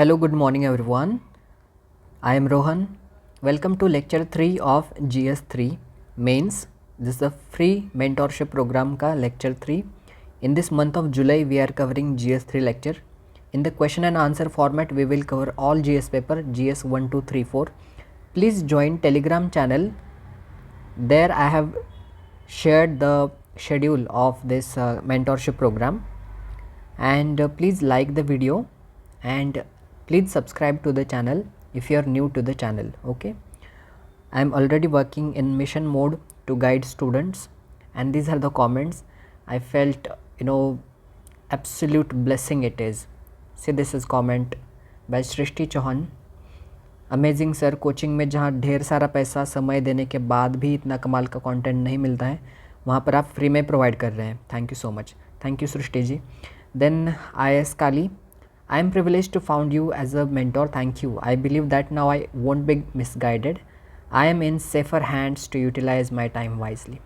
Hello, good morning everyone. I am Rohan. Welcome to lecture 3 of GS3 Mains. This is a free mentorship program ka lecture 3. In this month of July, we are covering GS3 lecture. In the question and answer format, we will cover all GS paper, GS 1, 2, 3, 4. Please join Telegram channel. There I have shared the schedule of this mentorship program. And please like the video and please subscribe to the channel if you are new to the channel. Okay, I am already working in mission mode to guide students, and these are the comments. I felt absolute blessing it is. See, this is comment by Srishti Chauhan. Amazing sir, coaching में जहाँ ढेर सारा पैसा समय देने के बाद भी इतना कमाल का कंटेंट नहीं मिलता है, वहाँ पर आप फ्री में प्रोवाइड कर रहे हैं. Thank you so much. Thank you Srishti ji. Then IS Kali, I am privileged to found you as a mentor. Thank you. I believe that now I won't be misguided. I am in safer hands to utilize my time wisely.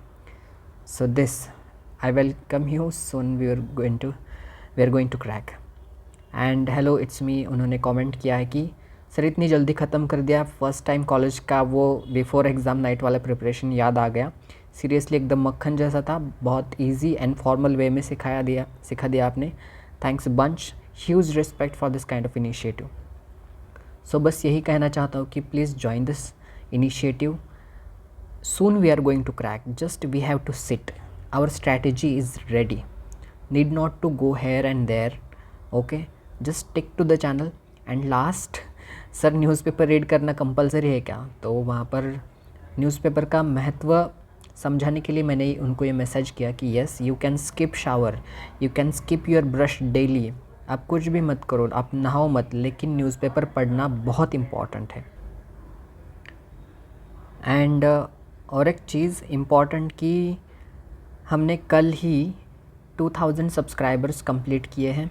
So this, I welcome you. Soon we are going to crack. And hello, it's me. उन्होंने comment किया है कि sir इतनी जल्दी ख़त्म कर दिया. First time college का वो बिफोर एग्ज़ाम नाइट वाला प्रिपरेशन याद आ गया. सीरियसली एकदम मक्खन जैसा था. बहुत इजी एंड फॉर्मल वे में सिखा दिया आपने. Thanks bunch. Huge respect for this kind of initiative. So बस यही कहना चाहता हूँ कि please join this initiative. Soon we are going to crack. Just we have to sit. Our strategy is ready. Need not to go here and there. Okay, just tick to the channel. And last, sir newspaper read करना compulsory है क्या? तो वहाँ पर newspaper का महत्व समझाने के लिए मैंने उनको ये मैसेज किया कि yes, you can skip shower, you can skip your brush daily. आप कुछ भी मत करो, आप नहाओ मत, लेकिन न्यूज़पेपर पढ़ना बहुत इम्पॉर्टेंट है. एंड और एक चीज़ इम्पॉर्टेंट कि हमने कल ही 2000 सब्सक्राइबर्स कंप्लीट किए हैं.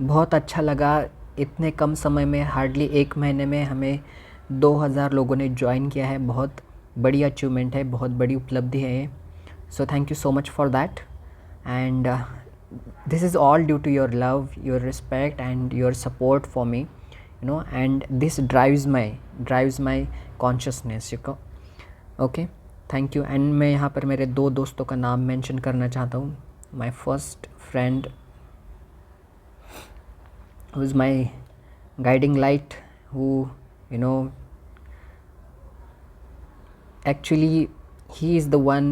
बहुत अच्छा लगा. इतने कम समय में, हार्डली एक महीने में हमें 2000 लोगों ने ज्वाइन किया है. बहुत बड़ी अचीवमेंट है, बहुत बड़ी उपलब्धि है ये. So thank you so much for that. And this is all due to your love, your respect and your support for me, and this drives my consciousness. Okay, thank you. And मैं यहाँ पर मेरे 2 दोस्तों का नाम mention करना चाहता हूँ. My first friend who is my guiding light, who actually he is the one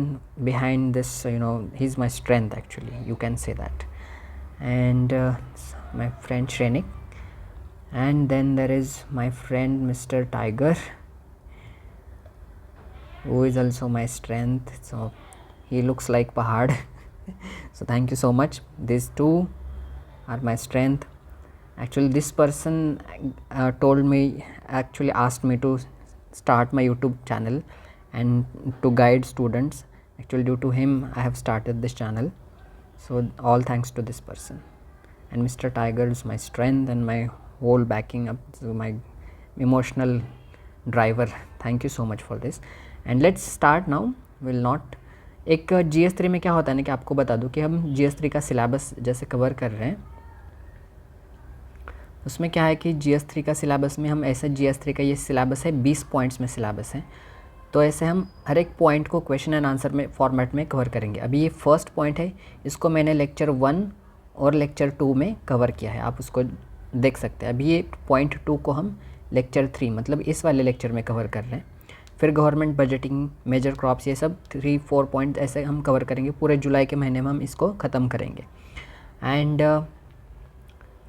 behind this, he's my strength actually, you can say that. And my friend Shrenik, and then there is my friend Mr. Tiger, who is also my strength. So he looks like Pahad. So thank you so much. These two are my strength. Actually, this person asked me to start my YouTube channel and to guide students. Actually, due to him, I have started this channel. So all thanks to this person. And Mr. Tiger is my strength and my whole backing up, so my emotional driver. Thank you so much for this. And let's start now. Will not एक GS3 में क्या होता है ना, कि आपको बता दूं कि हम GS3 का सिलेबस जैसे कवर कर रहे हैं. उसमें क्या है कि GS3 का सिलेबस में हम ऐसे GS3 का ये सिलेबस है, 20 पॉइंट्स में सिलेबस है. तो ऐसे हम हर एक पॉइंट को क्वेश्चन एंड आंसर में फॉर्मेट में कवर करेंगे. अभी ये फर्स्ट पॉइंट है, इसको मैंने लेक्चर 1 और लेक्चर 2 में कवर किया है, आप उसको देख सकते हैं. अभी ये पॉइंट 2 को हम लेक्चर 3 मतलब इस वाले लेक्चर में कवर कर रहे हैं. फिर गवर्नमेंट बजटिंग, मेजर क्रॉप्स, ये सब 3-4 पॉइंट ऐसे हम कवर करेंगे. पूरे जुलाई के महीने में हम इसको ख़त्म करेंगे. एंड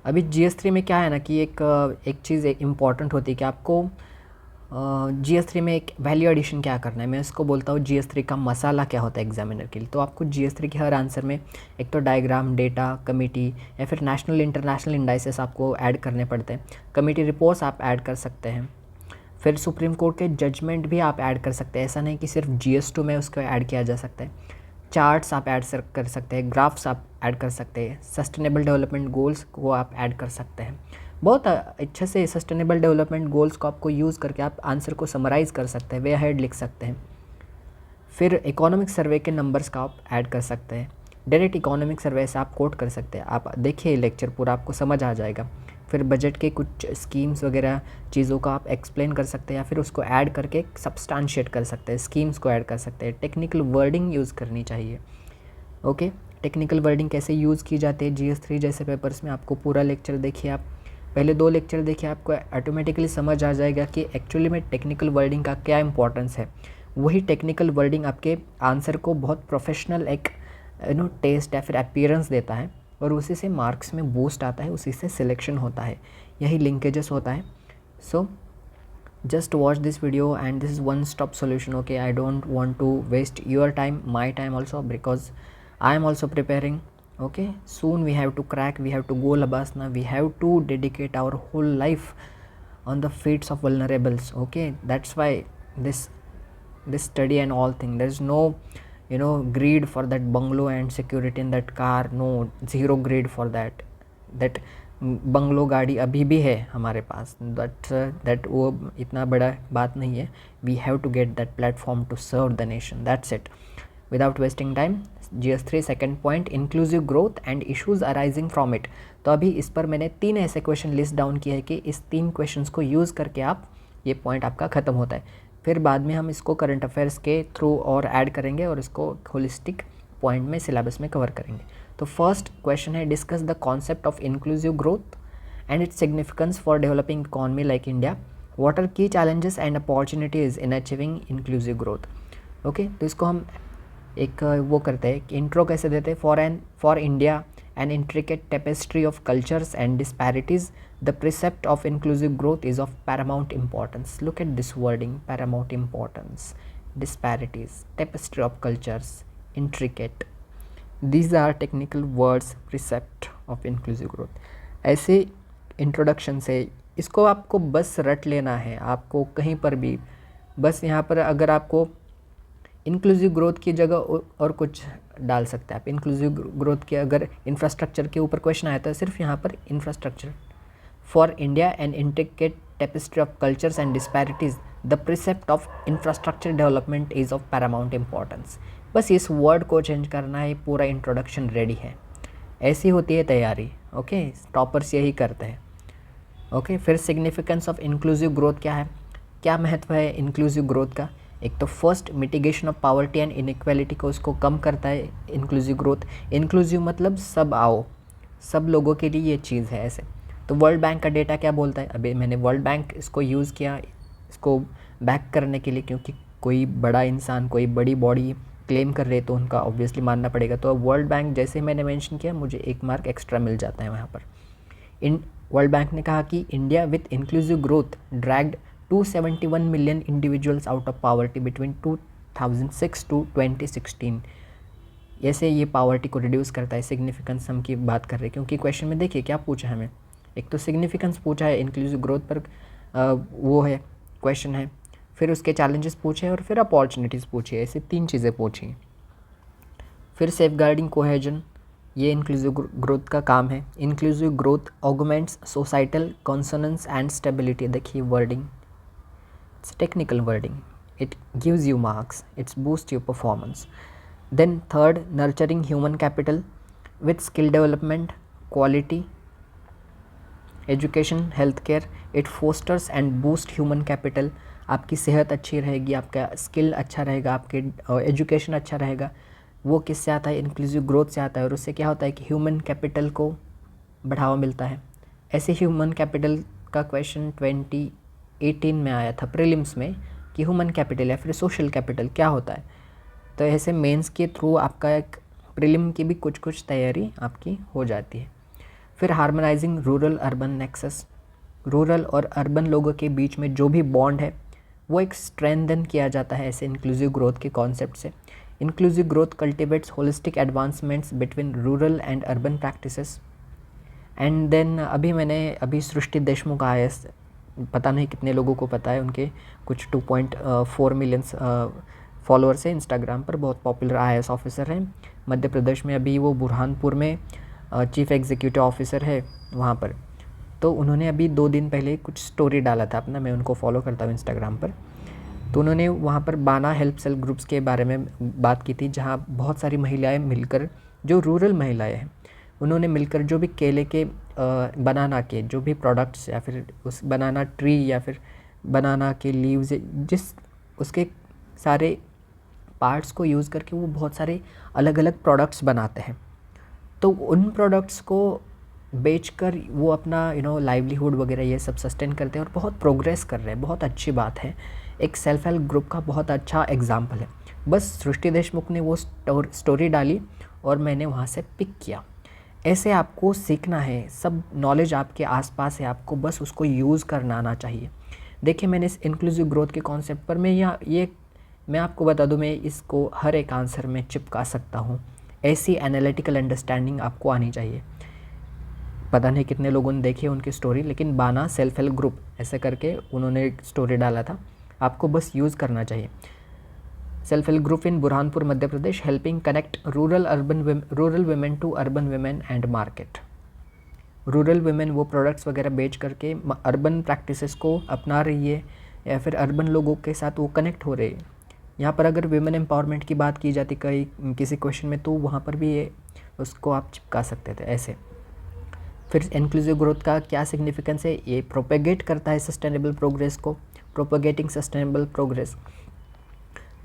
अभी GS3 में क्या है ना कि एक चीज़ इम्पॉर्टेंट होती है कि आपको GS3 में एक वैल्यू एडिशन क्या करना है. मैं इसको बोलता हूँ GS3 का मसाला क्या होता है एग्जामिनर के लिए. तो आपको GS3 के हर आंसर में एक तो डायग्राम, डेटा, कमेटी या फिर नेशनल इंटरनेशनल इंडाइसेस आपको ऐड करने पड़ते हैं. कमेटी रिपोर्ट्स आप ऐड कर सकते हैं. फिर सुप्रीम कोर्ट के जजमेंट भी आप ऐड कर सकते हैं. ऐसा नहीं कि सिर्फ GS2 में उसको ऐड किया जा सकता है. चार्ट्स आप ऐड कर सकते हैं, ग्राफ्स आप ऐड कर सकते हैं, सस्टेनेबल डेवलपमेंट गोल्स को आप ऐड कर सकते हैं. बहुत अच्छे से सस्टेनेबल डेवलपमेंट गोल्स को आपको यूज़ करके आप आंसर को समराइज़ कर सकते हैं, वे हेड लिख सकते हैं. फिर इकोनॉमिक सर्वे के नंबर्स का आप ऐड कर सकते हैं. डायरेक्ट इकोनॉमिक सर्वे से आप कोट कर सकते हैं। आप देखिए लेक्चर पूरा, आपको समझ आ जाएगा। फिर बजट के कुछ स्कीम्स वगैरह चीज़ों का आप एक्सप्लेन कर सकते हैं या फिर उसको ऐड करके सब्सटेंशिएट कर सकते हैं, स्कीम्स को ऐड कर सकते हैं। टेक्निकल वर्डिंग यूज़ करनी चाहिए। ओके, टेक्निकल वर्डिंग कैसे यूज़ की जाती है GS3 जैसे पेपर्स में, आपको पूरा लेक्चर देखिए। आप पहले 2 लेक्चर देखिए, आपको ऑटोमेटिकली समझ आ जाएगा कि एक्चुअली में टेक्निकल वर्डिंग का क्या इंपॉर्टेंस है। वही टेक्निकल वर्डिंग आपके आंसर को बहुत प्रोफेशनल एक टेस्ट या फिर अपीयरेंस देता है और उसी से मार्क्स में बूस्ट आता है, उसी से सिलेक्शन होता है, यही लिंकेजेस होता है। सो just watch this video and this is one stop solution. Okay, I don't want to waste your time, my time also, because I am also preparing. Okay, soon we have to crack, we have to go Labasna, we have to dedicate our whole life on the feet of vulnerables. Okay, that's why this study and all thing, there is no greed for that bungalow and security in that car. No, zero greed for that bungalow गाड़ी अभी भी है हमारे पास, that वो इतना बड़ा बात नहीं है। We have to get that platform to serve the nation, that's it. Without wasting time, GS3 second point, inclusive growth and issues arising from it. तो अभी इस पर मैंने 3 ऐसे क्वेश्चन लिस्ट डाउन किए हैं कि इस 3 क्वेश्चंस को यूज़ करके आप ये पॉइंट आपका ख़त्म होता है। फिर बाद में हम इसको करंट अफेयर्स के थ्रू और ऐड करेंगे और इसको होलिस्टिक पॉइंट में सिलेबस में कवर करेंगे। तो फर्स्ट क्वेश्चन है, discuss the concept of inclusive growth and its significance for developing economy like India. What are key challenges and opportunities in achieving inclusive growth. Okay, तो इसको हम एक वो करते हैं कि इंट्रो कैसे देते हैं। For India an intricate tapestry of cultures and disparities, the precept of inclusive growth is of paramount importance. Look at this wording, paramount importance, disparities, tapestry of cultures, intricate, these are technical words, precept of inclusive growth। ऐसे introduction से इसको आपको बस रट लेना है, आपको कहीं पर भी बस यहाँ पर अगर आपको इंक्लूसिव ग्रोथ की जगह और कुछ डाल सकते हैं आप। इंक्लूसिव ग्रोथ के अगर इंफ्रास्ट्रक्चर के ऊपर क्वेश्चन आया था, सिर्फ यहाँ पर infrastructure. For India and intricate tapestry of cultures and disparities, the precept of infrastructure development is of paramount importance. बस इस वर्ड को चेंज करना है, पूरा इंट्रोडक्शन रेडी है। ऐसी होती है तैयारी। ओके, टॉपर्स यही करते हैं। ओके, फिर सिग्निफिकेंस ऑफ इंक्लूसिव ग्रोथ क्या है, क्या महत्व है इंक्लूसिव ग्रोथ का। एक तो first, mitigation of poverty and inequality को उसको कम करता है इंक्लूसिव ग्रोथ। इंक्लूसिव मतलब सब आओ, सब लोगों के लिए ये चीज़ है ऐसे। तो वर्ल्ड बैंक का डेटा क्या बोलता है, अभी मैंने वर्ल्ड बैंक इसको यूज़ किया इसको बैक करने के लिए, क्योंकि कोई बड़ा इंसान, कोई बड़ी बॉडी क्लेम कर रहे तो उनका ऑब्वियसली मानना पड़ेगा। तो वर्ल्ड बैंक जैसे ही मैंने मेंशन किया, मुझे 1 मार्क एक्स्ट्रा मिल जाता है वहाँ पर। वर्ल्ड बैंक ने कहा कि India with inclusive growth dragged 271 million individuals out of poverty between 2006 to 2016। ऐसे ये पॉवर्टी को रिड्यूस करता है। सिग्निफिकेंस हम की बात कर रहे हैं, क्योंकि क्वेश्चन में देखिए क्या पूछा है हमें, एक तो सिग्निफिकेंस पूछा है इंक्लूसिव ग्रोथ पर, वो है क्वेश्चन है, फिर उसके चैलेंजेस पूछे और फिर अपॉर्चुनिटीज़ पूछी, ऐसे 3 चीज़ें पूछी। फिर सेफगार्डिंग कोहेजन, ये इंक्लूसिव ग्रोथ का काम है। Inclusive growth augments societal consonance and stability. देखिए wording, it's technical wording, it gives you marks, it's boost your performance. Then third, nurturing human capital with skill development, quality education, health care, it fosters and boost human capital. आपकी सेहत अच्छी रहेगी, आपका skill अच्छा रहेगा, आपके education अच्छा रहेगा। वो किससे आता है, इंक्लूसिव ग्रोथ से आता है। और उससे क्या होता है कि ह्यूमन कैपिटल को बढ़ावा मिलता है। ऐसे ह्यूमन कैपिटल का क्वेश्चन 2018 में आया था प्रीलिम्स में कि ह्यूमन कैपिटल या फिर सोशल कैपिटल क्या होता है। तो ऐसे मेंस के थ्रू आपका एक प्रीलिम की भी कुछ तैयारी आपकी हो जाती है। फिर harmonising rural urban nexus, rural और अर्बन लोगों के बीच में जो भी बॉन्ड है वो एक स्ट्रेंथन किया जाता है ऐसे इंक्लूसिव ग्रोथ के कॉन्सेप्ट से। Inclusive growth cultivates holistic advancements between rural and urban practices. And then अभी सृष्टि देशमुख IAS, पता नहीं कितने लोगों को पता है, उनके कुछ 2.4 मिलियन फॉलोअर्स हैं इंस्टाग्राम पर, बहुत पॉपुलर IAS ऑफिसर हैं मध्य प्रदेश में। अभी वो बुरहानपुर में चीफ एग्जीक्यूटिव ऑफिसर है वहाँ पर। तो उन्होंने अभी 2 दिन पहले कुछ स्टोरी डाला था अपना, मैं उनको फॉलो करता हूँ इंस्टाग्राम पर। तो उन्होंने वहाँ पर बाना हेल्प सेल ग्रुप्स के बारे में बात की थी, जहाँ बहुत सारी महिलाएं मिलकर जो रूरल महिलाएं हैं उन्होंने मिलकर जो भी केले के बनाना के जो भी प्रोडक्ट्स या फिर उस बनाना ट्री या फिर बनाना के लीव्स जिस उसके सारे पार्ट्स को यूज़ करके वो बहुत सारे अलग अलग प्रोडक्ट्स बनाते हैं। तो उन प्रोडक्ट्स को बेचकर वो अपना लाइवलीहुड वगैरह ये सब सस्टेन करते हैं और बहुत प्रोग्रेस कर रहे हैं। बहुत अच्छी बात है, एक सेल्फ हेल्प ग्रुप का बहुत अच्छा एग्जाम्पल है। बस सृष्टि देशमुख ने वो स्टोरी डाली और मैंने वहाँ से पिक किया। ऐसे आपको सीखना है, सब नॉलेज आपके आसपास है, आपको बस उसको यूज़ करना आना चाहिए। देखिए मैंने इस इंक्लूसिव ग्रोथ के कॉन्सेप्ट पर मैं आपको बता दूं, मैं इसको हर एक आंसर में चिपका सकता हूँ। ऐसी एनालिटिकल अंडरस्टैंडिंग आपको आनी चाहिए। पता नहीं कितने लोगों ने देखी है उनकी स्टोरी, लेकिन बाना सेल्फ हेल्प ग्रुप ऐसे करके उन्होंने एक स्टोरी डाला था, आपको बस यूज़ करना चाहिए। Self help group in Burhanpur Madhya Pradesh helping connect rural women to urban women and market. Rural women वो प्रोडक्ट्स वगैरह बेच करके अर्बन प्रैक्टिसेस को अपना रही है या फिर अर्बन लोगों के साथ वो कनेक्ट हो रहे हैं। यहाँ पर अगर वुमेन एम्पावरमेंट की बात की जाती किसी क्वेश्चन में, तो वहाँ पर भी ये उसको आप चिपका सकते थे ऐसे। फिर इंक्लूसिव ग्रोथ का क्या सिग्निफिकेंस है, ये प्रोपेगेट करता है सस्टेनेबल प्रोग्रेस को, propagating sustainable progress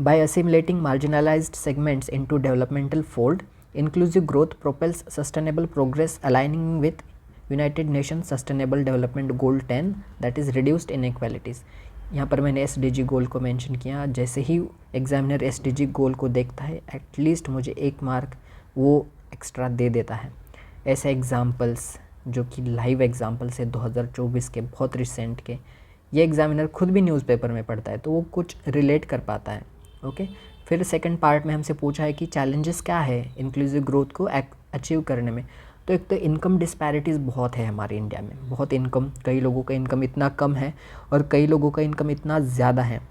by assimilating marginalised segments into developmental fold. Inclusive growth propels sustainable progress aligning with United Nation sustainable development goal 10 that is reduced inequalities. यहाँ पर मैंने SDG गोल को mention किया। जैसे ही examiner SDG गोल को देखता है, एटलीस्ट मुझे 1 मार्क वो एक्स्ट्रा दे देता है। ऐसे एग्जाम्पल्स जो कि लाइव एग्जाम्पल्स है 2024 के, बहुत रिसेंट के, ये एग्जामिनर खुद भी न्यूज़पेपर में पढ़ता है तो वो कुछ रिलेट कर पाता है। ओके, फिर सेकंड पार्ट में हमसे पूछा है कि चैलेंजेस क्या है इंक्लूसिव ग्रोथ को अचीव करने में। तो एक तो इनकम डिस्पैरिटीज़ बहुत है हमारे इंडिया में, बहुत इनकम, कई लोगों का इनकम इतना कम है और कई लोगों का इनकम इतना ज़्यादा है।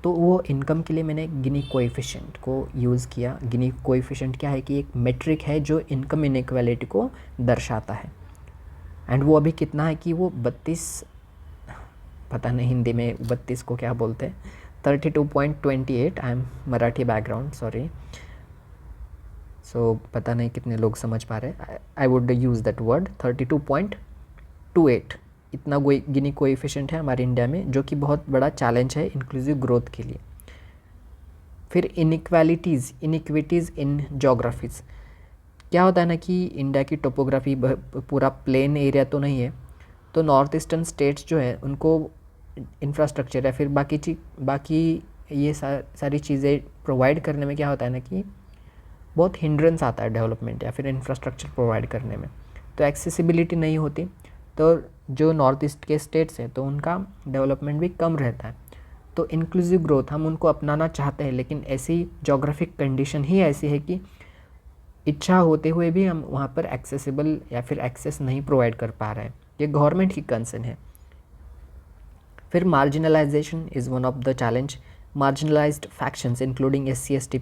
तो वो इनकम के लिए मैंने गिनी कोएफिशिएंट को यूज़ किया। गिनी कोएफिशिएंट क्या है कि एक मेट्रिक है जो इनकम इनइक्वालिटी को दर्शाता है। एंड वो अभी कितना है कि वो 32, पता नहीं हिंदी में 32 को क्या बोलते हैं, 32.28। I am Marathi background, sorry. So पता नहीं कितने लोग समझ पा रहे। I would use that word 32.28। इतना गिनी कोएफिशिएंट है हमारे इंडिया में, जो कि बहुत बड़ा चैलेंज है इंक्लूसिव ग्रोथ के लिए। फिर इनइक्वालिटीज़ इन जोग्राफीज़। क्या होता है ना कि इंडिया की टोपोग्राफी पूरा प्लेन एरिया तो नहीं है, तो नॉर्थ ईस्टर्न स्टेट्स जो है उनको इंफ्रास्ट्रक्चर या फिर बाकी ये सारी चीज़ें प्रोवाइड करने में क्या होता है ना कि बहुत हिंड्रेंस आता है डेवलपमेंट या फिर इंफ्रास्ट्रक्चर प्रोवाइड करने में। तो एक्सेसिबिलिटी नहीं होती, तो जो नॉर्थ ईस्ट के स्टेट्स हैं तो उनका डेवलपमेंट भी कम रहता है। तो इंक्लूसिव ग्रोथ हम उनको अपनाना चाहते हैं, लेकिन ऐसी जोग्राफिक कंडीशन ही ऐसी है कि इच्छा होते हुए भी हम वहाँ पर एक्सेसिबल या फिर एक्सेस नहीं प्रोवाइड कर पा रहे हैं। ये गवर्नमेंट की कंसर्न है। फिर marginalisation is one of the challenge. Marginalised factions including SC/ST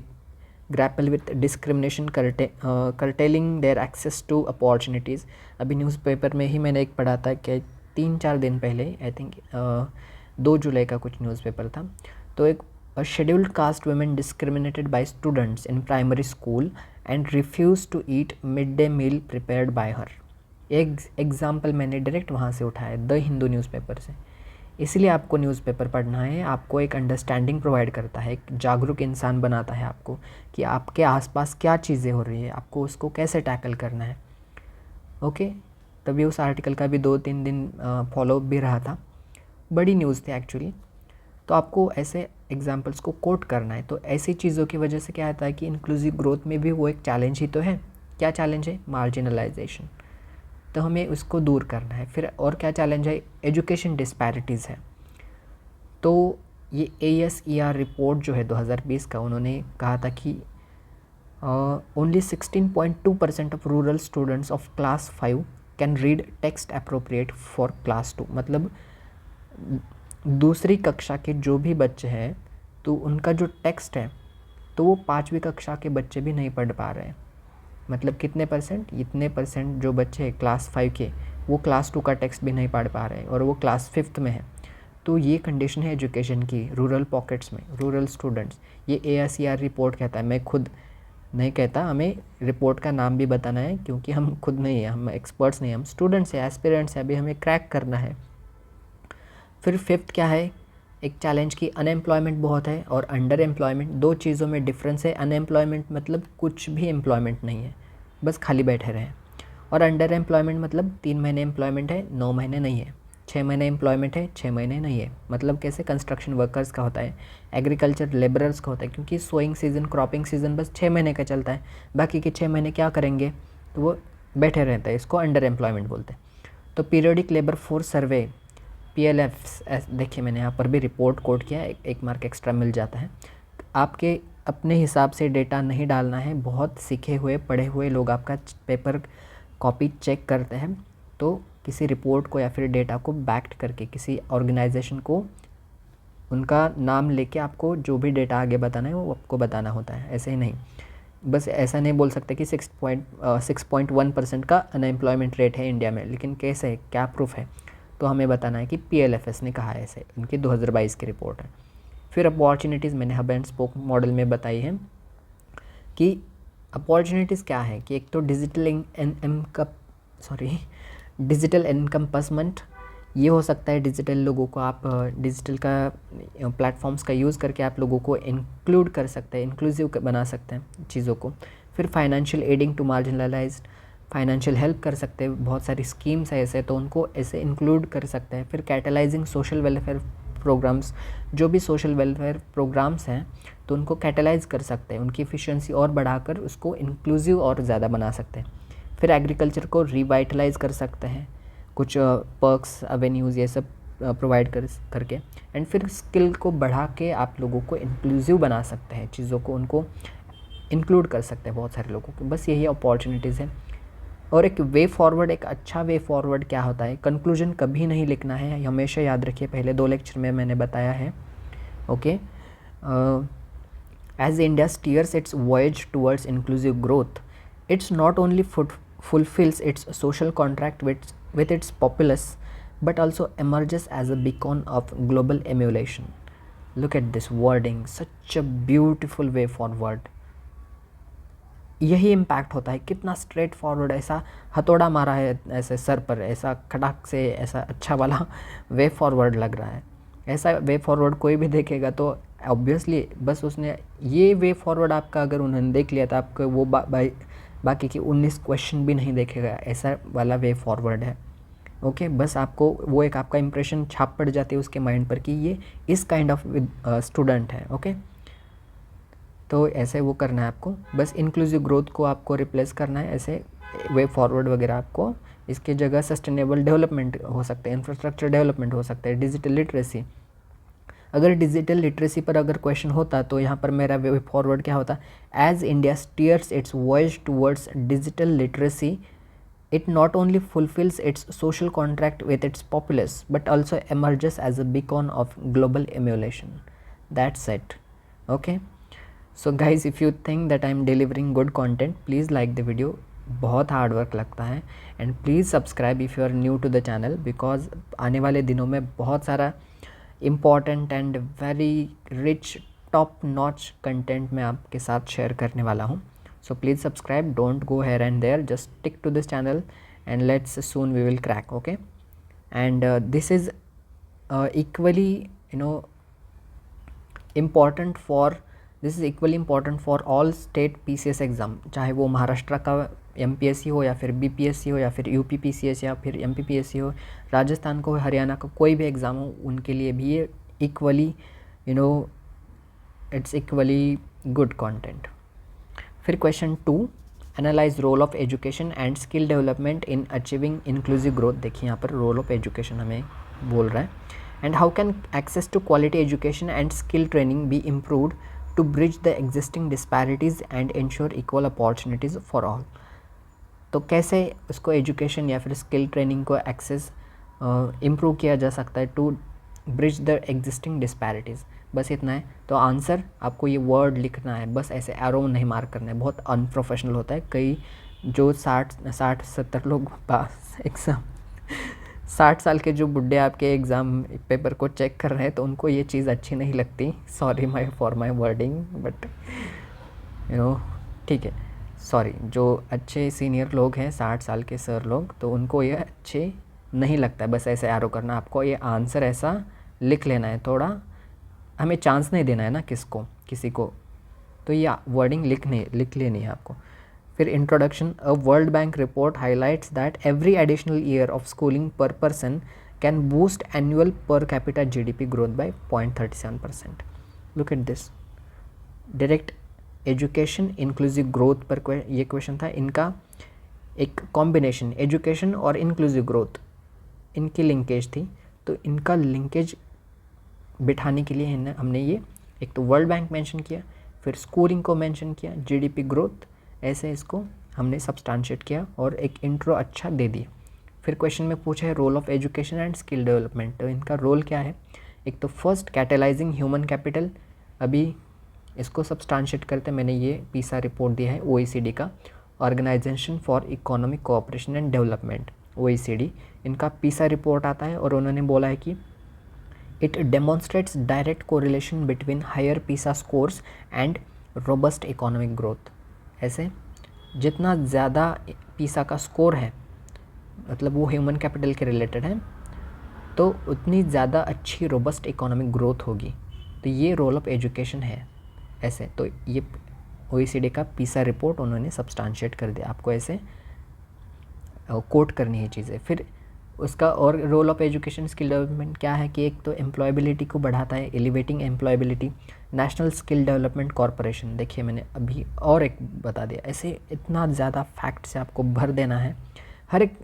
grapple with discrimination curtailing their access to opportunities। अभी न्यूज़पेपर में ही मैंने एक पढ़ा था कि 3-4 दिन पहले, आई थिंक 2 जुलाई का कुछ न्यूज़पेपर था। तो एक scheduled caste women discriminated by students in primary school and refuse to eat mid day meal prepared by her. एक एग्जाम्पल मैंने डायरेक्ट वहाँ से उठाया, द हिंदू न्यूज़पेपर से। इसलिए आपको न्यूज़पेपर पढ़ना है, आपको एक अंडरस्टैंडिंग प्रोवाइड करता है, एक जागरूक इंसान बनाता है आपको कि आपके आसपास क्या चीज़ें हो रही है, आपको उसको कैसे टैकल करना है। ओके, तभी उस आर्टिकल का भी 2-3 दिन फॉलो भी रहा था। बड़ी न्यूज़ थी एक्चुअली। तो आपको ऐसे एग्जाम्पल्स को कोट करना है। तो ऐसी चीज़ों की वजह से क्या होता है कि इंक्लूसिव ग्रोथ में भी वो एक चैलेंज ही तो है। क्या चैलेंज है? मार्जिनलाइजेशन। तो हमें उसको दूर करना है। फिर और क्या चैलेंज है? एजुकेशन डिस्पैरिटीज़ है। तो ये ASER रिपोर्ट जो है 2020 का, उन्होंने कहा था कि only 16.2% of rural students of class 5 can read text appropriate for class 2। मतलब दूसरी कक्षा के जो भी बच्चे हैं तो उनका जो टेक्स्ट है तो वो 5वीं कक्षा के बच्चे भी नहीं पढ़ पा रहे हैं। मतलब कितने परसेंट? इतने परसेंट जो बच्चे हैं क्लास 5 के, वो क्लास 2 का टेक्स्ट भी नहीं पढ़ पा रहे हैं और वो क्लास 5th में है। तो ये कंडीशन है एजुकेशन की रूरल पॉकेट्स में, रूरल स्टूडेंट्स। ये ASER रिपोर्ट कहता है, मैं खुद नहीं कहता, हमें रिपोर्ट का नाम भी बताना है, क्योंकि हम खुद नहीं है, हम एक्सपर्ट्स नहीं, हम स्टूडेंट्स हैं, एस्पिरेंट्स हैं, अभी हमें क्रैक करना है। फिर फिफ्थ क्या है, एक चैलेंज की अनएम्प्लॉयमेंट बहुत है और अंडर एम्प्लॉयमेंट, दो चीज़ों में डिफरेंस है। अनएम्प्लॉयमेंट मतलब कुछ भी एम्प्लॉयमेंट नहीं है, बस खाली बैठे रहें, और अंडर एम्प्लॉयमेंट मतलब 3 महीने एम्प्लॉयमेंट है, 9 महीने नहीं है, 6 महीने एम्प्लॉयमेंट है, 6 महीने नहीं है। मतलब कैसे कंस्ट्रक्शन वर्कर्स का होता है, एग्रीकल्चर लेबरर्स का होता है, क्योंकि सोइंग सीज़न, क्रॉपिंग सीज़न बस 6 महीने का चलता है, बाकी के 6 महीने क्या करेंगे, तो वो बैठे रहते हैं, इसको अंडर एम्प्लॉयमेंट बोलते हैं। तो periodic labour force survey, PLFs, देखिए मैंने यहाँ पर भी रिपोर्ट कोड किया है, एक मार्क एक्स्ट्रा मिल जाता है। आपके अपने हिसाब से डेटा नहीं डालना है, बहुत सीखे हुए पढ़े हुए लोग आपका पेपर कॉपी चेक करते हैं, तो किसी रिपोर्ट को या फिर डेटा को बैक्ड करके किसी ऑर्गेनाइजेशन को उनका नाम लेके आपको जो भी डेटा आगे बताना है वो आपको बताना होता है, ऐसे ही नहीं। बस ऐसा नहीं बोल सकते कि 6.1% का अनएम्प्लॉयमेंट रेट है इंडिया में, लेकिन कैसे, क्या प्रूफ है, तो हमें बताना है कि PLFS ने कहा है, ऐसे उनकी 2022 की रिपोर्ट है। फिर अपॉर्चुनिटीज़ मैंने हब एंड स्पोक मॉडल में बताई है कि अपॉर्चुनिटीज़ क्या है, कि एक तो डिजिटल एनकम्पसमेंट, ये हो सकता है डिजिटल लोगों को आप डिजिटल का प्लेटफॉर्म्स का यूज़ करके आप लोगों को इंक्लूड कर सकते हैं, इंक्लूसिव बना सकते हैं चीज़ों को। फिर financial aiding to marginalised, financial help कर सकते हैं, बहुत सारी स्कीम्स है ऐसे, तो उनको ऐसे इंक्लूड कर सकते हैं। फिर कैटलाइजिंग सोशल वेलफेयर प्रोग्राम्स, जो भी सोशल वेलफेयर प्रोग्राम्स हैं तो उनको कैटलाइज कर सकते हैं, उनकी एफिशिएंसी और बढ़ाकर उसको इंक्लूसिव और ज़्यादा बना सकते हैं। फिर एग्रीकल्चर को रिवाइटलाइज कर सकते हैं, कुछ पर्क्स, एवेन्यूज़ ये सब प्रोवाइड करके। एंड फिर स्किल को बढ़ा के आप लोगों को इंक्लूसिव बना सकते हैं, चीज़ों को उनको इंक्लूड कर सकते हैं बहुत सारे लोगों को। बस यही अपॉर्चुनिटीज़ है। और एक वे फॉरवर्ड, एक अच्छा वे फॉरवर्ड क्या होता है, कंक्लूजन कभी नहीं लिखना है, हमेशा याद रखिए, पहले 2 लेक्चर में मैंने बताया है। Okay, as India steers its voyage towards inclusive growth, it's not only fulfills its social contract with its populace, but also emerges as a beacon of global emulation. Look at this wording, such a beautiful way forward. यही impact होता है, कितना straight forward, ऐसा हथौड़ा मारा है ऐसे sir पर, ऐसा खटाक से, ऐसा अच्छा वाला वे फॉरवर्ड लग रहा है। ऐसा वे फॉरवर्ड कोई भी देखेगा तो ऑब्वियसली बस उसने ये वे फॉरवर्ड आपका अगर उन्होंने देख लिया तो आपको वो बाकी के 19 क्वेश्चन भी नहीं देखेगा, ऐसा वाला वे फॉरवर्ड है। ओके, बस आपको वो एक आपका इंप्रेशन छाप पड़ जाती है उसके माइंड पर कि ये इस काइंड ऑफ स्टूडेंट है। ओके, तो ऐसे वो करना है आपको, बस इंक्लूसिव ग्रोथ को आपको रिप्लेस करना है, ऐसे वे फॉरवर्ड वगैरह आपको, इसके जगह सस्टेनेबल डेवलपमेंट हो सकते हैं, इंफ्रास्ट्रक्चर डेवलपमेंट हो सकता है, डिजिटल लिटरेसी। अगर डिजिटल लिटरेसी पर अगर क्वेश्चन होता तो यहाँ पर मेरा वे फॉरवर्ड क्या होता, as India steers its voyage towards digital literacy, it not only fulfills its social contract with its populace but also emerges as a beacon of global emulation. That's it. Okay, so guys, if you think that I'm delivering good content, please like the video, बहुत hard work लगता है, and please subscribe if you are new to the channel, because आने वाले दिनों में बहुत सारा important and very rich top notch content मैं आपके साथ शेयर करने वाला हूँ. So please subscribe, don't go here and there, just stick to this channel and let's soon we will crack. Okay, and this is equally important for all state PCS exam, चाहे वो महाराष्ट्र का MPSC हो या फिर BPSC हो या फिर UP PCS या फिर MPPSC हो, राजस्थान को, हरियाणा का कोई भी एग्ज़ाम हो, उनके लिए भी ये equally it's equally good content. फिर question 2, analyse role of education and skill development in achieving inclusive growth. देखिए यहाँ पर रोल ऑफ एजुकेशन हमें बोल रहा है. And how can access to quality education and skill training be improved to bridge the existing disparities and ensure equal opportunities for all. तो कैसे उसको एजुकेशन या फिर स्किल ट्रेनिंग को एक्सेस इम्प्रूव किया जा सकता है to bridge the existing disparities. बस इतना है. तो आंसर आपको ये वर्ड लिखना है, बस ऐसे एरो नहीं मार्क करना है, बहुत अनप्रोफेशनल होता है. कई जो 60-70 लोग पास एग्ज़ाम 60 साल के जो बुढ़े आपके एग्ज़ाम पेपर को चेक कर रहे हैं तो उनको ये चीज़ अच्छी नहीं लगती. Sorry for my wording, but ठीक है, सॉरी, जो अच्छे सीनियर लोग हैं 60 साल के सर लोग, तो उनको ये अच्छे नहीं लगता है बस ऐसे एरो करना। आपको ये आंसर ऐसा लिख लेना है, थोड़ा हमें चांस नहीं देना है ना किसी को, तो ये वर्डिंग लिख लेनी है आपको। फिर introduction, a world bank report highlights that every additional year of schooling per person can boost annual per capita GDP growth by 0.37%। Look at this, direct education inclusive growth पर ये क्वेश्चन था। इनका एक कॉम्बिनेशन, एजुकेशन और inclusive growth, इनकी linkage थी, तो इनका लिंकेज बिठाने के लिए हमने ये एक तो वर्ल्ड बैंक मेंशन किया, फिर स्कोरिंग को मेंशन किया, जीडीपी ग्रोथ, ऐसे इसको हमने सब्सटेंशिएट किया और एक इंट्रो अच्छा दे दिया। फिर क्वेश्चन में पूछा है role of education and skill development, तो इनका रोल क्या है। एक तो फर्स्ट कैटेलाइजिंग ह्यूमन कैपिटल, अभी इसको सब्सटेंशिएट करते मैंने ये पीसा रिपोर्ट दिया है ओईसीडी का, organisation for economic cooperation and development, OECD, इनका पीसा रिपोर्ट आता है और उन्होंने बोला है कि it demonstrates direct correlation between higher PISA scores and robust economic growth. ऐसे जितना ज़्यादा पीसा का स्कोर है, मतलब वो ह्यूमन कैपिटल के रिलेटेड है, तो उतनी ज़्यादा अच्छी रोबस्ट इकोनॉमिक ग्रोथ होगी। तो ये रोल ऑफ एजुकेशन है ऐसे। तो ये ओईसीडी का पीसा रिपोर्ट उन्होंने सब्सटेंशिएट कर दिया, आपको ऐसे कोट करनी है चीज़ें। फिर उसका और role of education skill development क्या है कि एक तो एम्प्लॉयबिलिटी को बढ़ाता है, elevating employability, national skill development corporation, देखिए मैंने अभी और एक बता दिया। ऐसे इतना ज़्यादा फैक्ट से आपको भर देना है, हर एक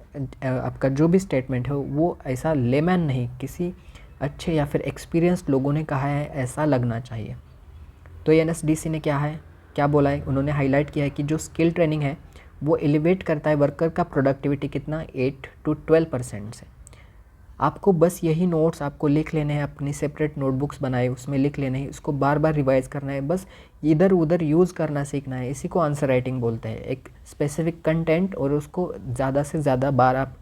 आपका जो भी स्टेटमेंट है वो ऐसा लेमैन नहीं, किसी अच्छे या फिर एक्सपीरियंस्ड लोगों ने कहा है ऐसा लगना चाहिए। तो एनएसडीसी ने क्या बोला है, उन्होंने हाईलाइट किया है कि जो स्किल ट्रेनिंग है वो एलिवेट करता है वर्कर का प्रोडक्टिविटी कितना 8 to 12% से। आपको बस यही नोट्स आपको लिख लेने हैं, अपनी सेपरेट नोटबुक्स बनाए उसमें लिख लेने हैं, उसको बार बार रिवाइज करना है, बस इधर उधर यूज़ करना सीखना है। इसी को आंसर राइटिंग बोलते हैं, एक स्पेसिफिक कंटेंट और उसको ज़्यादा से ज़्यादा बार आप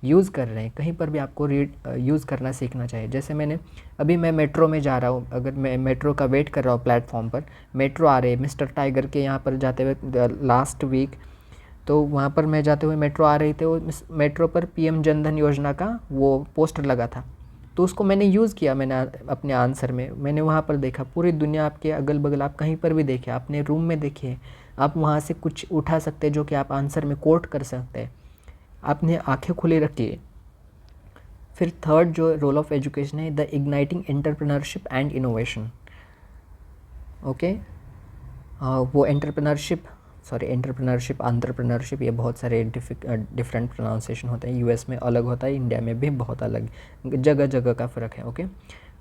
यूज़ कर रहे हैं, कहीं पर भी आपको यूज़ करना सीखना चाहिए। जैसे मैं मेट्रो में जा रहा हूँ, अगर मैं मेट्रो का वेट कर रहा हूँ प्लेटफॉर्म पर, मेट्रो आ रहे हैं, मिस्टर टाइगर के यहाँ पर जाते हुए लास्ट वीक, तो वहाँ पर मैं जाते हुए मेट्रो आ रही थी, वो मेट्रो पर पीएम जनधन योजना का वो पोस्टर लगा था, तो उसको मैंने यूज़ किया। मैंने अपने आंसर में मैंने वहाँ पर देखा, पूरी दुनिया आपके अगल बगल आप कहीं पर भी देखिए, अपने रूम में देखिए, आप वहाँ से कुछ उठा सकते हैं जो कि आप आंसर में कोट कर सकते हैं। आपने आंखें खुली रखिए। फिर थर्ड जो रोल ऑफ एजुकेशन है, the igniting entrepreneurship and innovation. Okay, वो एंटरप्रेन्योरशिप, ये बहुत सारे डिफरेंट प्रोनाउंसिएशन होते हैं, यूएस में अलग होता है, इंडिया में भी बहुत अलग, जगह जगह का फ़र्क है। ओके,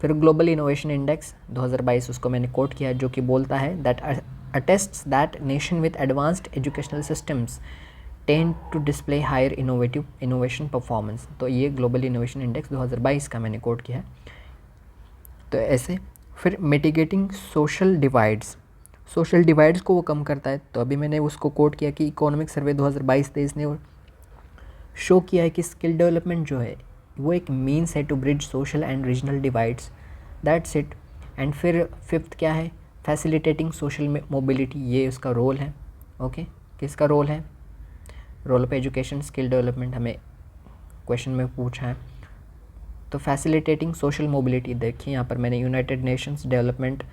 फिर ग्लोबल इनोवेशन इंडेक्स 2022, उसको मैंने कोट किया, जो कि बोलता है that attests that nation with advanced educational systems tend to display higher innovation performance. तो ये ग्लोबल इनोवेशन इंडेक्स 2022 का मैंने कोट किया है। तो ऐसे फिर मिटिगेटिंग सोशल डिवाइड्स को वो कम करता है, तो अभी मैंने उसको कोट किया कि इकोनॉमिक सर्वे 2022-23 ने शो किया है कि स्किल डेवलपमेंट जो है वो एक मीन्स है to bridge social and regional divides, that's it. And फिर फिफ्थ क्या है, फैसिलिटेटिंग सोशल मोबिलिटी, ये उसका रोल है। ओके, किसका रोल है, role of education skill development हमें क्वेश्चन में पूछा है। तो फैसिलिटेटिंग सोशल मोबिलिटी, देखिए यहाँ पर मैंने United Nations development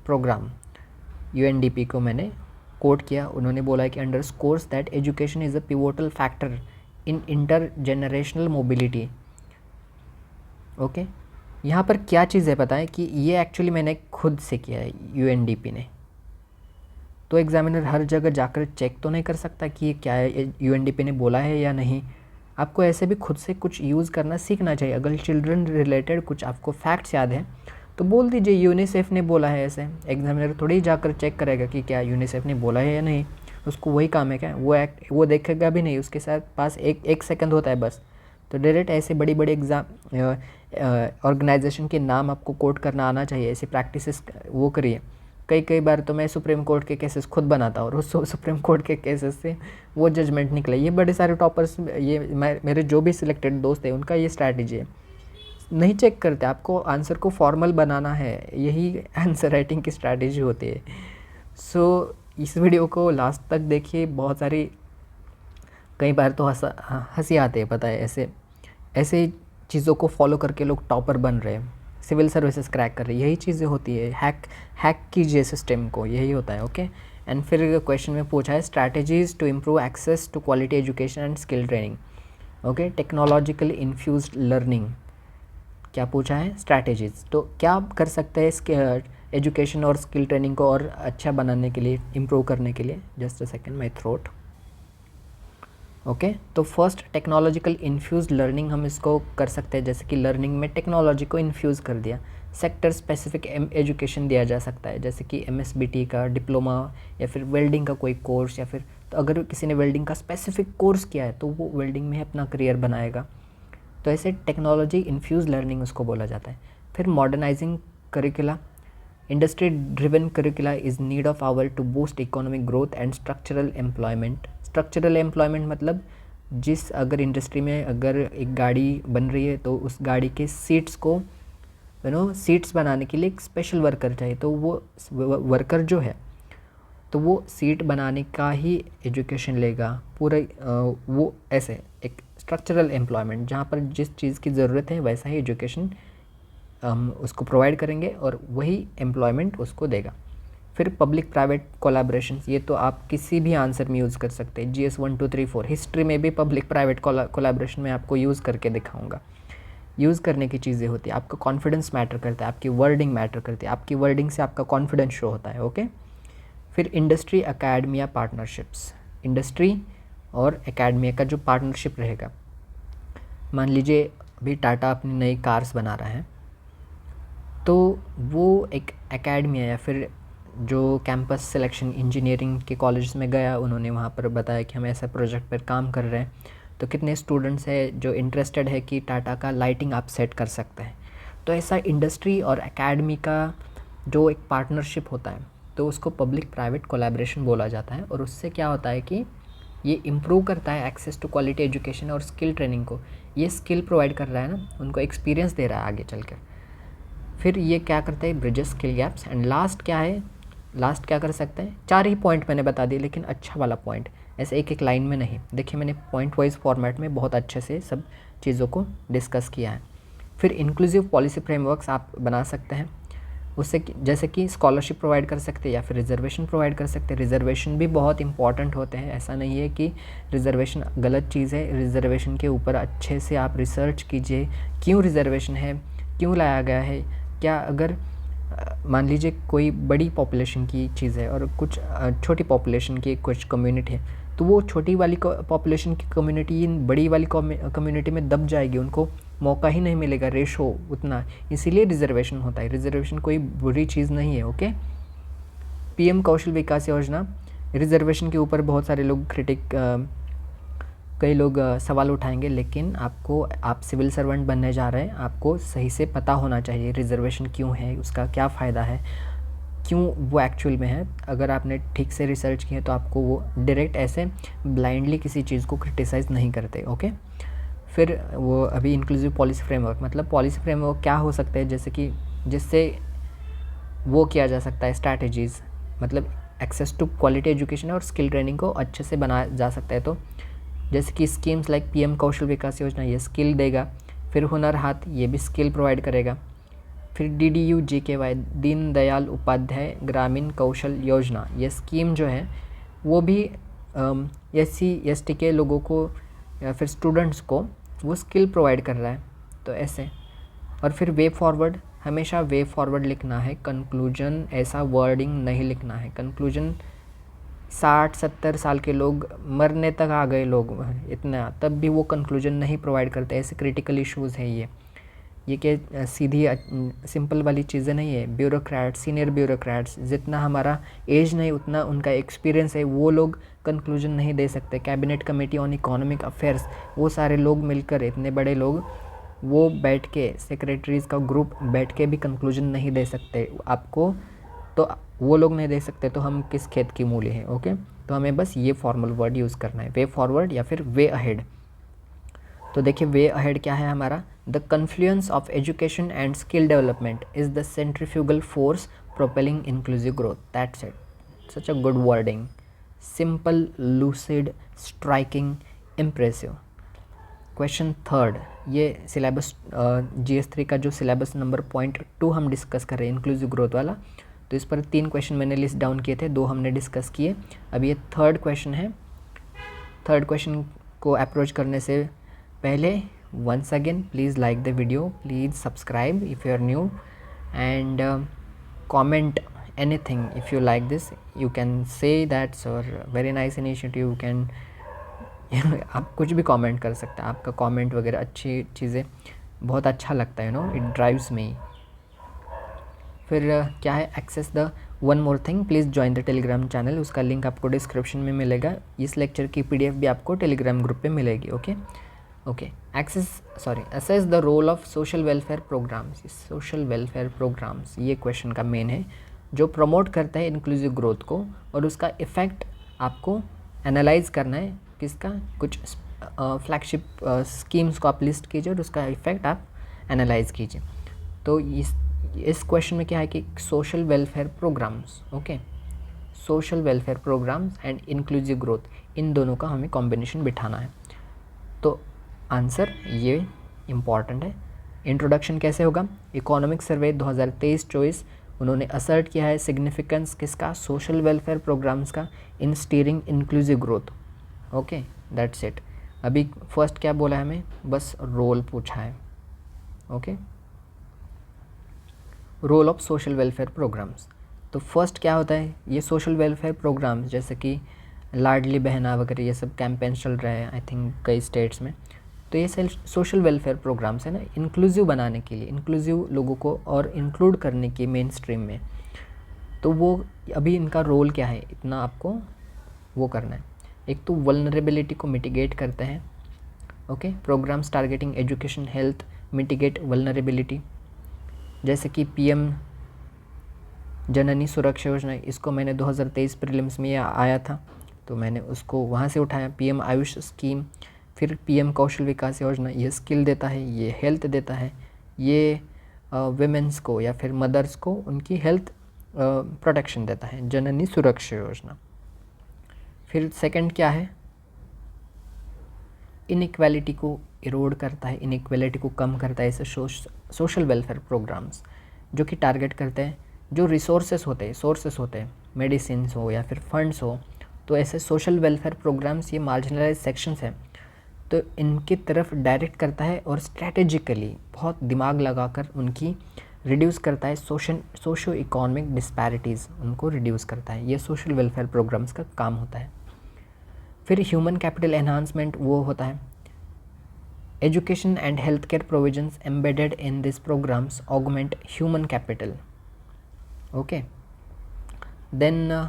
programme UNDP को मैंने कोट किया। उन्होंने बोला है कि underscores that education is a pivotal factor in intergenerational mobility. Okay, यहाँ पर क्या चीज़ है पता है कि ये एक्चुअली मैंने खुद से किया है यूएनडीपी ने, तो एग्जामिनर हर जगह जाकर चेक तो नहीं कर सकता कि ये क्या है, यूएनडीपी ने बोला है या नहीं। आपको ऐसे भी खुद से कुछ यूज़ करना सीखना चाहिए। अगर चिल्ड्रन रिलेटेड कुछ आपको फैक्ट्स याद हैं तो बोल दीजिए यूनिसेफ ने बोला है, ऐसे एग्जामिनर थोड़ी जाकर चेक करेगा कि क्या यूनिसेफ ने बोला है या नहीं, उसको वही काम है क्या, वो देखेगा भी नहीं, उसके साथ पास एक सेकंड होता है बस। तो डायरेक्ट ऐसे बड़ी बड़ी ऑर्गेनाइजेशन के नाम आपको कोट करना आना चाहिए, ऐसी प्रैक्टिसेस वो करिए। कई बार तो मैं सुप्रीम कोर्ट के केसेस खुद बनाता हूँ और उस सुप्रीम कोर्ट के केसेस से वो जजमेंट निकले। ये बड़े सारे टॉपर्स, ये मेरे जो भी सिलेक्टेड दोस्त हैं उनका ये स्ट्रैटेजी है, नहीं चेक करते, आपको आंसर को फॉर्मल बनाना है, यही आंसर राइटिंग की स्ट्रैटेजी होती है। सो इस वीडियो को लास्ट तक देखिए, बहुत सारी कई बार तो हंसी आती है, पता है, ऐसे ऐसे चीज़ों को फॉलो करके लोग टॉपर बन रहे हैं, सिविल सर्विसेज क्रैक कर रहे हैं, यही चीज़ें होती है, हैक कीजिए सिस्टम को, यही होता है। ओके, एंड फिर क्वेश्चन में पूछा है strategies to improve access to quality education and skill training. Okay, technological infused learning, क्या पूछा है, स्ट्रैटेजीज। तो क्या आप कर सकते हैं एजुकेशन और स्किल ट्रेनिंग को और अच्छा बनाने के लिए, इम्प्रूव करने के लिए। Just a second, my throat. Okay, तो फर्स्ट टेक्नोलॉजिकल इन्फ्यूज़ लर्निंग हम इसको कर सकते हैं, जैसे कि लर्निंग में टेक्नोलॉजी को इन्फ्यूज़ कर दिया। सेक्टर स्पेसिफिक एजुकेशन दिया जा सकता है, जैसे कि MSBT का डिप्लोमा या फिर वेल्डिंग का कोई कोर्स, या फिर तो अगर किसी ने वेल्डिंग का स्पेसिफिक कोर्स किया है तो वो वेल्डिंग में अपना करियर बनाएगा। तो ऐसे टेक्नोलॉजी इन्फ्यूज़ लर्निंग उसको बोला जाता है। फिर modernising curricula, industry driven curricula is need of hour to boost economic growth and structural employment. Structural employment मतलब जिस अगर इंडस्ट्री में अगर एक गाड़ी बन रही है तो उस गाड़ी के सीट्स को सीट्स बनाने के लिए एक स्पेशल वर्कर चाहिए, तो वो वर्कर जो है तो वो सीट बनाने का ही एजुकेशन लेगा पूरा, वो ऐसे एक स्ट्रक्चरल एम्प्लॉयमेंट जहाँ पर जिस चीज़ की ज़रूरत है वैसा ही एजुकेशन हम उसको प्रोवाइड करेंगे और वही एम्प्लॉयमेंट उसको देगा। फिर पब्लिक प्राइवेट कोलैबोरेशन, ये तो आप किसी भी आंसर में यूज़ कर सकते हैं, GS 1 2 3 4 हिस्ट्री में भी पब्लिक प्राइवेट कोलैबोरेशन में आपको यूज़ करके दिखाऊंगा। यूज़ करने की चीज़ें होती है, आपका कॉन्फिडेंस मैटर करता है, आपकी वर्डिंग मैटर करती है, आपकी वर्डिंग से आपका कॉन्फिडेंस शो होता है। ओके, फिर इंडस्ट्री अकेडमिया पार्टनरशिप्स, इंडस्ट्री और एकेडमिया का जो पार्टनरशिप रहेगा, मान लीजिए अभी टाटा अपनी नई कार्स बना रहा है, तो वो एक एकेडमिया या फिर जो कैंपस सिलेक्शन इंजीनियरिंग के कॉलेज में गया, उन्होंने वहाँ पर बताया कि हम ऐसा प्रोजेक्ट पर काम कर रहे हैं, तो कितने स्टूडेंट्स हैं जो इंटरेस्टेड है कि टाटा का लाइटिंग आप सेट कर सकते हैं। तो ऐसा इंडस्ट्री और एकेडमी का जो एक पार्टनरशिप होता है तो उसको पब्लिक प्राइवेट कोलैबोरेशन बोला जाता है। और उससे क्या होता है कि ये इम्प्रूव करता है एक्सेस टू क्वालिटी एजुकेशन और स्किल ट्रेनिंग को, ये स्किल प्रोवाइड कर रहा है ना, उनको एक्सपीरियंस दे रहा है आगे चल कर। फिर ये क्या करता है, bridges skill gaps. And last क्या है, लास्ट क्या कर सकते हैं, 4 ही पॉइंट मैंने बता दिए, लेकिन अच्छा वाला पॉइंट, ऐसे एक एक लाइन में नहीं। देखिए मैंने पॉइंट वाइज फॉर्मेट में बहुत अच्छे से सब चीज़ों को डिस्कस किया है। फिर इंक्लूसिव पॉलिसी फ्रेमवर्क्स आप बना सकते हैं, उससे जैसे कि स्कॉलरशिप प्रोवाइड कर सकते हैं या फिर रिजर्वेशन प्रोवाइड कर सकते हैं। रिजर्वेशन भी बहुत इंपॉर्टेंट होते हैं, ऐसा नहीं है कि रिजर्वेशन गलत चीज़ है। रिजर्वेशन के ऊपर अच्छे से आप रिसर्च कीजिए, क्यों रिजर्वेशन है, क्यों लाया गया है। क्या अगर मान लीजिए कोई बड़ी पॉपुलेशन की चीज़ है और कुछ छोटी पॉपुलेशन की कुछ कम्युनिटी है, तो वो छोटी वाली पॉपुलेशन की कम्युनिटी इन बड़ी वाली कम्युनिटी में दब जाएगी, उनको मौका ही नहीं मिलेगा, रेशो उतना, इसीलिए रिजर्वेशन होता है। रिजर्वेशन कोई बुरी चीज़ नहीं है। ओके, PM कौशल विकास योजना, रिजर्वेशन के ऊपर बहुत सारे लोग कई लोग सवाल उठाएंगे, लेकिन आप सिविल सर्वेंट बनने जा रहे हैं, आपको सही से पता होना चाहिए रिजर्वेशन क्यों है, उसका क्या फ़ायदा है, क्यों वो एक्चुअल में है। अगर आपने ठीक से रिसर्च किया तो आपको वो डायरेक्ट ऐसे ब्लाइंडली किसी चीज़ को क्रिटिसाइज़ नहीं करते। ओके, फिर वो अभी इंक्लूसिव पॉलिसी फ्रेमवर्क, मतलब पॉलिसी फ्रेमवर्क क्या हो सकता है, जैसे कि जिससे वो किया जा सकता है स्ट्रैटेजीज़, मतलब एक्सेस टू क्वालिटी एजुकेशन और स्किल ट्रेनिंग को अच्छे से बनाया जा सकता है। तो जैसे कि स्कीम्स लाइक PM कौशल विकास योजना, ये स्किल देगा। फिर हुनर हाथ, ये भी स्किल प्रोवाइड करेगा। फिर DDU-GKY, दीन दयाल उपाध्याय ग्रामीण कौशल योजना, ये स्कीम जो है वो भी SC ST के लोगों को या फिर स्टूडेंट्स को वो स्किल प्रोवाइड कर रहा है, तो ऐसे। और फिर वे फॉरवर्ड, हमेशा वे फॉरवर्ड लिखना है, कंक्लूजन ऐसा वर्डिंग नहीं लिखना है। कंक्लूजन 60-70 साल के लोग, मरने तक आ गए लोग इतना, तब भी वो कंक्लूजन नहीं प्रोवाइड करते, ऐसे क्रिटिकल इश्यूज़ है ये क्या सीधी सिंपल वाली चीज़ें नहीं है। ब्यूरोक्रेट्स, सीनियर ब्यूरोक्रेट्स, जितना हमारा एज नहीं उतना उनका एक्सपीरियंस है, वो लोग कंक्लूजन नहीं दे सकते। Cabinet committee on economic affairs, वो सारे लोग मिलकर, इतने बड़े लोग, वो बैठ के, सेक्रेटरीज़ का ग्रुप बैठ के भी कंक्लूजन नहीं दे सकते आपको, तो वो लोग नहीं दे सकते तो हम किस खेत की मूली हैं। ओके, तो हमें बस ये फॉर्मल वर्ड यूज़ करना है, वे फॉरवर्ड या फिर वे अहेड। तो देखिए वे अहेड क्या है हमारा, the confluence of education and skill development is the centrifugal force propelling inclusive growth, that's it. such a good wording. Simple, lucid, striking, impressive. Question third, ये syllabus GS3 का जो syllabus number .2 हम discuss कर रहे हैं inclusive growth वाला, तो इस पर 3 क्वेश्चन मैंने लिस्ट डाउन किए थे, 2 हमने डिस्कस किए, अब ये थर्ड क्वेश्चन है। थर्ड क्वेश्चन को अप्रोच करने से पहले once again please like the video, please subscribe if you are new, and comment anything if you like this. You can say that's a very nice initiative, you can आप कुछ भी comment कर सकते हैं, आपका कमेंट वगैरह अच्छी चीज़ें बहुत अच्छा लगता है, इट ड्राइव्स मी। फिर क्या है, access the one more thing, please join the Telegram channel, उसका लिंक आपको डिस्क्रिप्शन में मिलेगा। इस लेक्चर की PDF भी आपको टेलीग्राम ग्रुप पे मिलेगी। Okay assess the role of social welfare programmes. Social welfare programmes ये क्वेश्चन का मेन है, जो प्रमोट करता है इंक्लूसिव ग्रोथ को, और उसका इफ़ेक्ट आपको एनालाइज करना है। किसका, कुछ फ्लैगशिप स्कीम्स को आप लिस्ट कीजिए और उसका इफ़ेक्ट आप एनालाइज कीजिए। तो इस क्वेश्चन में क्या है कि social welfare programmes, okay, social welfare programmes and inclusive growth, इन दोनों का हमें कॉम्बिनेशन बिठाना है। तो आंसर ये इम्पॉर्टेंट है। इंट्रोडक्शन कैसे होगा, इकोनॉमिक सर्वे 2023-24 उन्होंने असर्ट किया है सिग्निफिकेंस किसका, सोशल वेलफेयर प्रोग्राम्स का in steering inclusive growth. Okay, that's it. अभी फर्स्ट क्या बोला है हमें, बस रोल पूछा है। Okay, role of social welfare programmes. तो फर्स्ट क्या होता है, ये सोशल वेलफेयर प्रोग्राम्स जैसे कि लाडली बहना वगैरह ये सब कैंपेन चल रहे हैं आई थिंक कई स्टेट्स में, तो ये सोशल वेलफेयर प्रोग्राम्स है ना, इंक्लूसिव बनाने के लिए, इंक्लूसिव लोगों को और इंक्लूड करने की मेन स्ट्रीम में। तो वो अभी इनका रोल क्या है, इतना आपको वो करना है। एक तो वल्नरेबिलिटी को मिटिगेट करते हैं, okay, programmes targeting education, health, mitigate vulnerability, जैसे कि PM जननी सुरक्षा योजना, इसको मैंने 2023 प्रीलिम्स में आया था तो मैंने उसको वहाँ से उठाया। PM आयुष स्कीम, फिर PM कौशल विकास योजना, ये स्किल देता है, ये हेल्थ देता है, ये विमेंस को या फिर मदर्स को उनकी हेल्थ प्रोटेक्शन देता है, जननी सुरक्षा योजना। फिर सेकंड क्या है, इनइक्वालिटी को इरोड करता है, इनइक्वालिटी को कम करता है। ऐसे सोशल वेलफेयर प्रोग्राम्स जो कि टारगेट करते हैं जो रिसोर्सेस होते हैं, सोर्सेस होते हैं, मेडिसिन हो या फिर फंड्स हो, तो ऐसे सोशल वेलफेयर प्रोग्राम्स ये मार्जिनलाइज सेक्शंस हैं तो इनकी तरफ डायरेक्ट करता है और स्ट्रैटेजिकली बहुत दिमाग लगाकर उनकी रिड्यूस करता है, सोशो इकोनॉमिक डिस्पैरिटीज़ उनको रिड्यूस करता है। ये सोशल वेलफेयर प्रोग्राम्स का काम होता है। फिर ह्यूमन कैपिटल एनहांसमेंट वो होता है, education and health care provisions embedded in this programmes augment human capital. Okay, then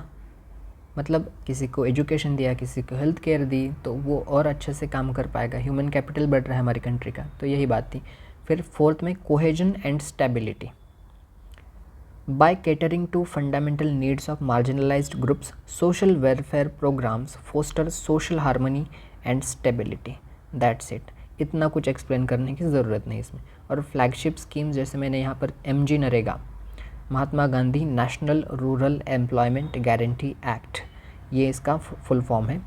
मतलब किसी को एजुकेशन दिया, किसी को हेल्थ केयर दी तो वो और अच्छे से काम कर पाएगा, ह्यूमन कैपिटल बढ़ रहा है हमारी कंट्री का, तो यही बात थी। फिर फोर्थ में cohesion and stability, by catering to fundamental needs of marginalised groups social welfare programmes foster social harmony and stability, that's it. इतना कुछ एक्सप्लेन करने की ज़रूरत नहीं इसमें। और फ्लैगशिप स्कीम्स जैसे मैंने यहाँ पर MG NREGA, Mahatma Gandhi national rural employment guarantee act, ये इसका फुल फॉर्म है।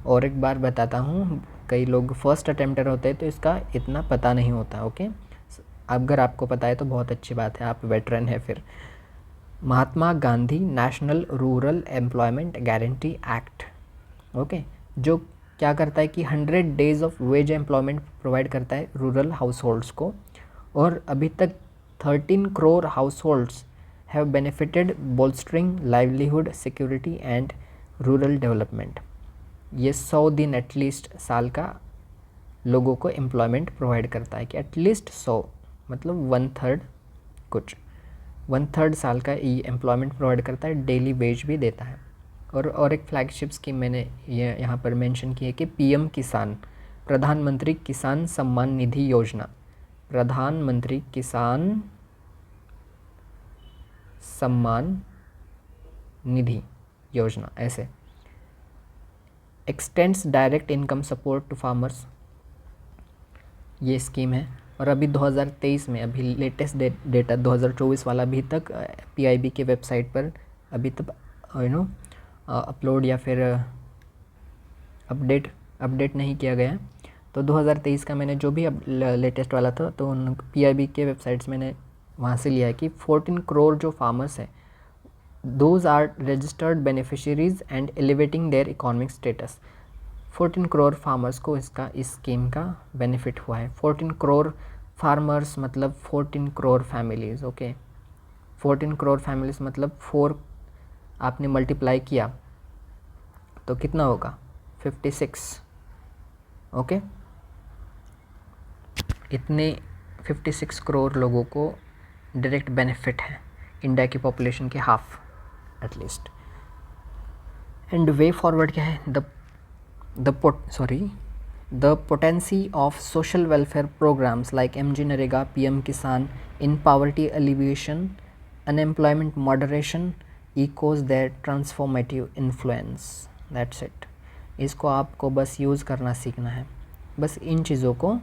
और एक बार बताता हूँ, कई लोग फर्स्ट अटेम्प्टर होते हैं तो इसका इतना पता नहीं होता। ओके, अगर आपको पता है तो बहुत अच्छी बात है, आप वेटरन है। फिर Mahatma Gandhi national rural employment guarantee act, okay, जो क्या करता है कि 100 days of wage employment provide करता है रूरल हाउस होल्ड्स को, और अभी तक 13 crore household have benefited bolstering livelihood security and rural development. ये 100 दिन एटलीस्ट साल का लोगों को एम्प्लॉयमेंट प्रोवाइड करता है, कि एटलीस्ट 100 मतलब 1/3 कुछ 1/3 साल का ये एम्प्लॉयमेंट प्रोवाइड करता है, डेली वेज भी देता है। और एक फ्लैगशिप स्कीम मैंने ये यहाँ पर मेंशन की है कि PM किसान, प्रधानमंत्री किसान सम्मान निधि योजना, प्रधानमंत्री किसान सम्मान निधि योजना, ऐसे extends direct income support to farmers, ये स्कीम है। और अभी 2023 में अभी लेटेस्ट डेटा 2024 वाला अभी तक PIB के वेबसाइट पर अभी तक अपलोड या फिर अपडेट नहीं किया गया है। तो 2023 का मैंने जो भी लेटेस्ट वाला था तो उन PIB के वेबसाइट्स मैंने वहाँ से लिया है कि 14 करोड़ जो फार्मर्स है those are registered beneficiaries and elevating their economic status. 14 crore farmers को इस स्कीम का बेनिफिट हुआ है। 14 करोड़ फार्मर्स मतलब 14 crore families. Okay, 14 crore families मतलब 4 आपने मल्टीप्लाई किया तो कितना होगा 56। ओके, इतने 56 करोड़ लोगों को डायरेक्ट बेनिफिट है, इंडिया की पॉपुलेशन के half at least. And way forward क्या है? The potency of social welfare programs like MG Narega, PM Kisan in poverty alleviation, unemployment moderation echoes their transformative influence. That's it. इसको आपको बस use करना सीखना है, बस इन चीज़ों को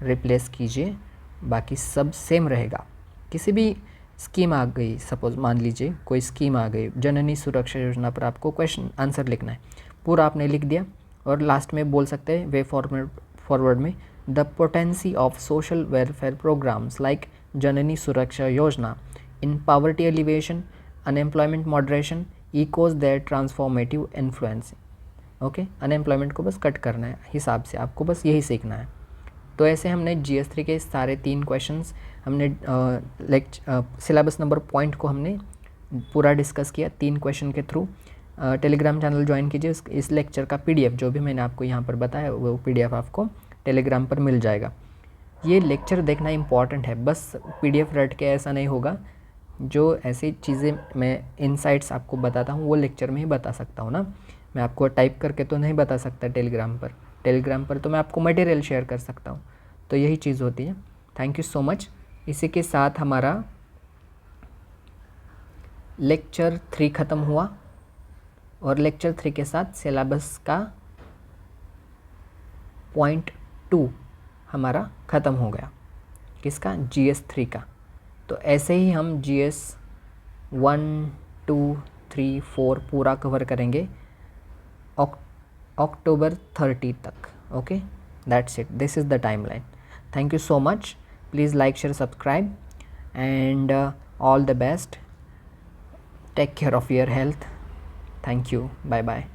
रिप्लेस कीजिए, बाकी सब सेम रहेगा। किसी भी स्कीम आ गई, सपोज़ मान लीजिए कोई स्कीम आ गई जननी सुरक्षा योजना पर, आपको क्वेश्चन आंसर लिखना है, पूरा आपने लिख दिया और लास्ट में बोल सकते हैं वे फॉरवर्ड में the potency of social welfare programmes like Janani Suraksha Yojana in poverty alleviation, unemployment moderation echoes their transformative influence. Okay, unemployment को बस कट करना है हिसाब से, आपको बस यही सीखना है। तो ऐसे हमने GS3 के सारे 3 क्वेश्चंस हमने सिलेबस नंबर पॉइंट को हमने पूरा डिस्कस किया 3 क्वेश्चन के थ्रू। टेलीग्राम चैनल ज्वाइन कीजिए, इस लेक्चर का PDF जो भी मैंने आपको यहाँ पर बताया वो PDF आपको टेलीग्राम पर मिल जाएगा। ये लेक्चर देखना इम्पॉर्टेंट है, बस PDF रट के ऐसा नहीं होगा। जो ऐसी चीज़ें मैं इनसाइट्स आपको बताता हूँ वो लेक्चर में ही बता सकता हूँ ना, मैं आपको टाइप करके तो नहीं बता सकता टेलीग्राम पर तो मैं आपको मटेरियल शेयर कर सकता हूँ। तो यही चीज़ होती है। Thank you so much. इसी के साथ हमारा लेक्चर 3 ख़त्म हुआ और लेक्चर 3 के साथ सिलेबस का पॉइंट 2 हमारा ख़त्म हो गया। किसका? GS3 का। तो ऐसे ही हम GS 1, 2, 3, 4 पूरा कवर करेंगे October 30 तक। Okay, that's it, this is the timeline. Thank you so much. Please like, share, subscribe and all the best. Take care of your health. Thank you, bye bye.